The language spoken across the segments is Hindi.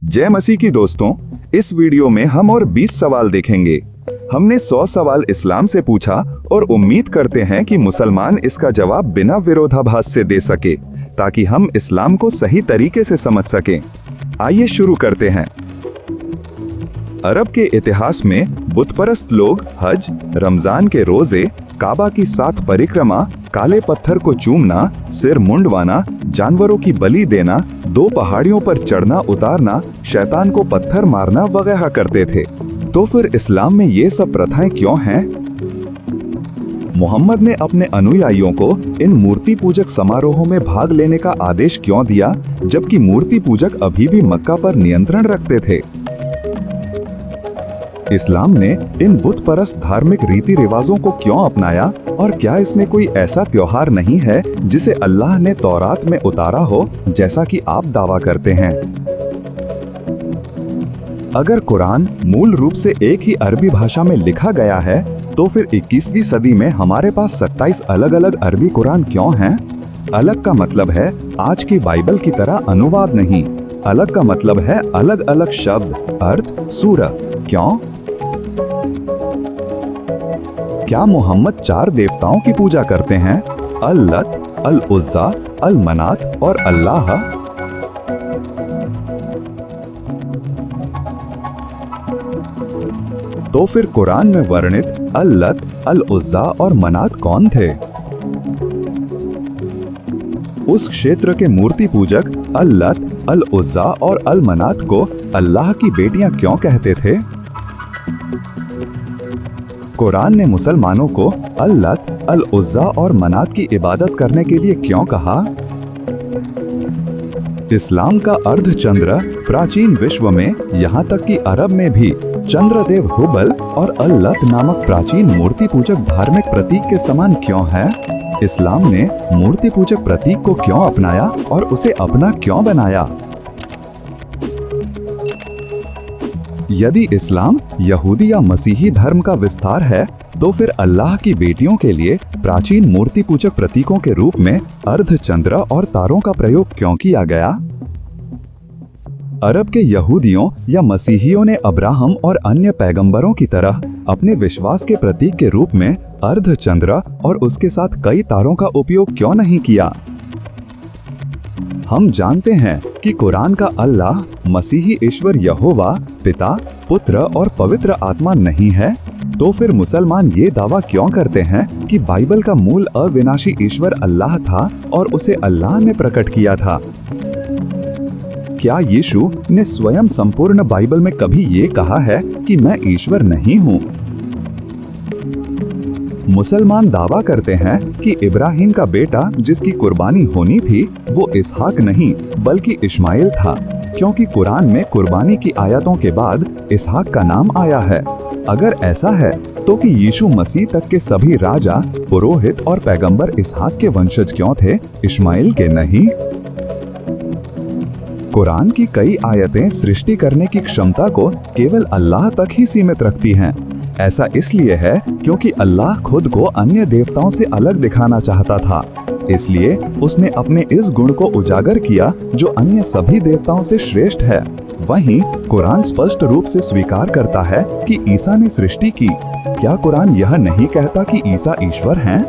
जय मसीह की दोस्तों, इस वीडियो में हम और 20 सवाल देखेंगे। हमने 100 सवाल इस्लाम से पूछा और उम्मीद करते हैं कि मुसलमान इसका जवाब बिना विरोधाभास से दे सके, ताकि हम इस्लाम को सही तरीके से समझ सकें। आइए शुरू करते हैं। अरब के इतिहास में बुतपरस्त लोग हज, रमजान के रोजे, काबा की 7 परिक्रमा, काले पत्थर को चूमना, सिर मुंडवाना, जानवरों की बलि देना, 2 पहाड़ियों पर चढ़ना उतारना, शैतान को पत्थर मारना वगैरह करते थे। तो फिर इस्लाम में ये सब प्रथाएं क्यों हैं? मोहम्मद ने अपने अनुयायियों को इन मूर्ति पूजक समारोहों में भाग लेने का आदेश क्यों दिया, जबकि मूर्ति पूजक अभी भी मक्का पर नियंत्रण रखते थे? इस्लाम ने इन बुत परस्त धार्मिक रीति रिवाजों को क्यों अपनाया, और क्या इसमें कोई ऐसा त्योहार नहीं है जिसे अल्लाह ने तौरात में उतारा हो, जैसा कि आप दावा करते हैं? अगर कुरान मूल रूप से एक ही अरबी भाषा में लिखा गया है, तो फिर 21वीं सदी में हमारे पास 27 अलग अलग अरबी कुरान क्यों हैं? अलग का मतलब है आज की बाइबल की तरह अनुवाद नहीं। अलग का मतलब है अलग अलग शब्द, अर्थ, सूरह। क्यों? क्या मोहम्मद 4 देवताओं की पूजा करते हैं? अल-लत, अल-उज़्ज़ा, अल-मनात और अल्लाह। तो फिर कुरान में वर्णित अल-लत, अल-उज़्ज़ा और मनात कौन थे? उस क्षेत्र के मूर्ति पूजक अल-लत, अल-उज़्ज़ा और अल-मनात को अल्लाह की बेटियां क्यों कहते थे? कुरान ने मुसलमानों को अल-लत, अल-उज़्ज़ा और मनात की इबादत करने के लिए क्यों कहा? इस्लाम का अर्धचंद्र प्राचीन विश्व में, यहाँ तक कि अरब में भी, चंद्रदेव हुबल और अल-लत नामक प्राचीन मूर्ति पूजक धार्मिक प्रतीक के समान क्यों है? इस्लाम ने मूर्ति पूजक प्रतीक को क्यों अपनाया और उसे अपना क्यों बनाया? यदि इस्लाम यहूदी या मसीही धर्म का विस्तार है, तो फिर अल्लाह की बेटियों के लिए प्राचीन मूर्ति पूजक प्रतीकों के रूप में अर्धचंद्र और तारों का प्रयोग क्यों किया गया? अरब के यहूदियों या मसीहियों ने अब्राहम और अन्य पैगंबरों की तरह अपने विश्वास के प्रतीक के रूप में अर्धचंद्र और उसके साथ कई तारों का उपयोग क्यों नहीं किया? हम जानते हैं कि कुरान का अल्लाह मसीही ईश्वर यहोवा, पिता, पुत्र और पवित्र आत्मा नहीं है। तो फिर मुसलमान ये दावा क्यों करते हैं कि बाइबल का मूल अविनाशी ईश्वर अल्लाह था और उसे अल्लाह ने प्रकट किया था? क्या यीशु ने स्वयं संपूर्ण बाइबल में कभी ये कहा है कि मैं ईश्वर नहीं हूँ? मुसलमान दावा करते हैं कि इब्राहिम का बेटा जिसकी कुर्बानी होनी थी वो इसहाक नहीं बल्कि इस्माइल था, क्योंकि कुरान में कुर्बानी की आयतों के बाद इसहाक का नाम आया है। अगर ऐसा है तो कि यीशु मसीह तक के सभी राजा, पुरोहित और पैगंबर इसहाक के वंशज क्यों थे, इस्माइल के नहीं? कुरान की कई आयतें सृष्टि करने की क्षमता को केवल अल्लाह तक ही सीमित रखती हैं। ऐसा इसलिए है क्योंकि अल्लाह खुद को अन्य देवताओं से अलग दिखाना चाहता था। इसलिए उसने अपने इस गुण को उजागर किया जो अन्य सभी देवताओं से श्रेष्ठ है। वहीं कुरान स्पष्ट रूप से स्वीकार करता है कि ईसा ने सृष्टि की। क्या कुरान यह नहीं कहता कि ईसा ईश्वर हैं?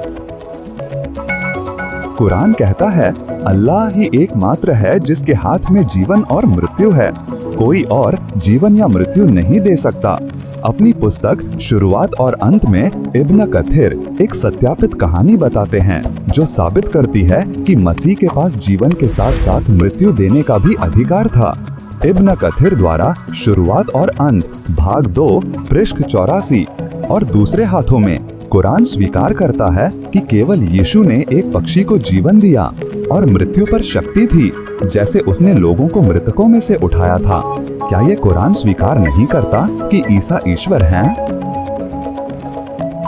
कुरान कहता है अल्लाह ही एकमात्र है जिसके हाथ में जीवन और मृत्यु है। कोई और जीवन या मृत्यु नहीं दे सकता। अपनी पुस्तक शुरुआत और अंत में इब्न कथीर एक सत्यापित कहानी बताते हैं जो साबित करती है कि मसीह के पास जीवन के साथ साथ मृत्यु देने का भी अधिकार था। इब्न कथीर द्वारा शुरुआत और अंत भाग 2 पृष्ठ 84 और दूसरे हाथों में कुरान स्वीकार करता है कि केवल यीशु ने एक पक्षी को जीवन दिया और मृत्यु पर शक्ति थी, जैसे उसने लोगों को मृतकों में से उठाया था। क्या ये कुरान स्वीकार नहीं करता कि ईसा ईश्वर हैं?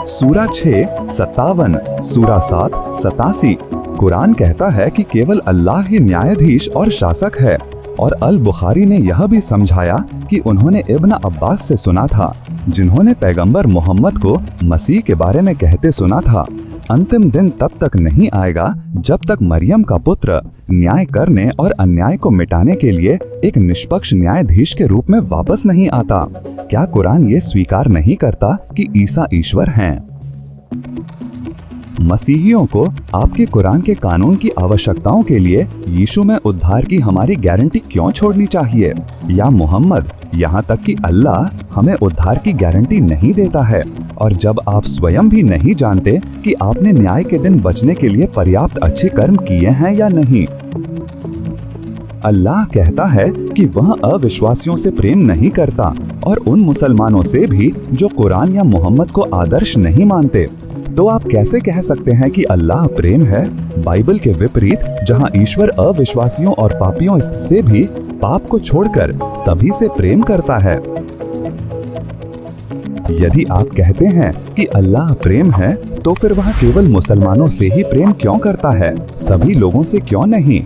सूरा 6 57, सूरा 7 87 कुरान कहता है कि केवल अल्लाह ही न्यायाधीश और शासक है। और अल बुखारी ने यह भी समझाया कि उन्होंने इब्न अब्बास से सुना था, जिन्होंने पैगंबर मोहम्मद को मसीह के बारे में कहते सुना था, अंतिम दिन तब तक नहीं आएगा जब तक मरियम का पुत्र न्याय करने और अन्याय को मिटाने के लिए एक निष्पक्ष न्यायाधीश के रूप में वापस नहीं आता। क्या कुरान ये स्वीकार नहीं करता कि ईसा ईश्वर हैं? मसीहियों को आपके कुरान के कानून की आवश्यकताओं के लिए यीशु में उद्धार की हमारी गारंटी क्यों छोड़नी चाहिए? या मोहम्मद, यहाँ तक कि अल्लाह हमें उद्धार की गारंटी नहीं देता है, और जब आप स्वयं भी नहीं जानते कि आपने न्याय के दिन बचने के लिए पर्याप्त अच्छे कर्म किए हैं या नहीं। अल्लाह कहता है कि वह अविश्वासियों से प्रेम नहीं करता और उन मुसलमानों से भी जो कुरान या मोहम्मद को आदर्श नहीं मानते। तो आप कैसे कह सकते हैं कि अल्लाह प्रेम है? बाइबल के विपरीत, जहां ईश्वर अविश्वासियों और पापियों से भी पाप को छोड़कर सभी से प्रेम करता है। यदि आप कहते हैं कि अल्लाह प्रेम है, तो फिर वह केवल मुसलमानों से ही प्रेम क्यों करता है, सभी लोगों से क्यों नहीं?